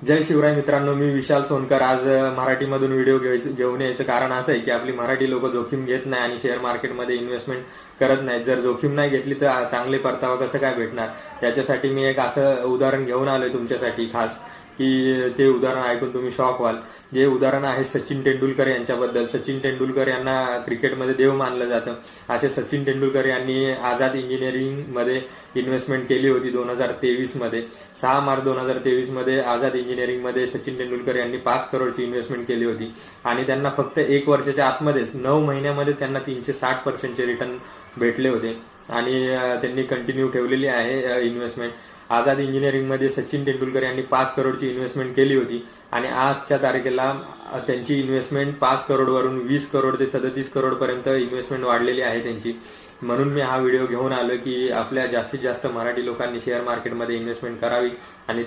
जय शिवराय मित्रांनो, मी विशाल सोनकर. आज मराठीमधून व्हिडिओ घेऊन यायचं कारण असं आहे की आपली मराठी लोक जोखीम घेत नाही आणि शेअर मार्केटमध्ये इन्व्हेस्टमेंट करत नाहीत. जर जोखीम नाही घेतली तर चांगले परतावा कसं काय भेटणार, याच्यासाठी मी एक असं उदाहरण घेऊन आलोय तुमच्यासाठी खास, की ते उदाहरण ऐकून तुम्ही शॉक व्हाल. जे उदाहरण आहे सचिन तेंडुलकर यांच्याबद्दल. सचिन तेंडुलकर यांना क्रिकेटमध्ये देव मानलं जातं. असे सचिन तेंडुलकर यांनी आझाद इंजिनिअरिंग मध्ये इन्व्हेस्टमेंट केली होती 2023 मध्ये. 6 मार्च 2023 मध्ये आझाद इंजिनिअरिंग मध्ये सचिन तेंडुलकर यांनी 5 करोडची इन्व्हेस्टमेंट केली होती आणि त्यांना फक्त 1 वर्षाच्या आतमध्येच 9 महिन्यामध्ये त्यांना 360% रिटर्न भेटले होते आणि त्यांनी कंटिन्यू ठेवलेली आहे इन्व्हेस्टमेंट. आझाद इंजिनिअरिंग मध्ये सचिन तेंडुलकर यांनी 5 करोडची इन्व्हेस्टमेंट केली होती आणि आजच्या तारखेला त्यांची इन्व्हेस्टमेंट 5 करोड वरून 20 करोड ते 37 करोड पर्यंत इन्व्हेस्टमेंट वाढलेली आहे त्यांची. म्हणून मी हा व्हिडिओ घेऊन आलो की आपल्या जास्तीत जास्त मराठी लोकांनी शेअर मार्केटमध्ये इन्व्हेस्टमेंट करावी आणि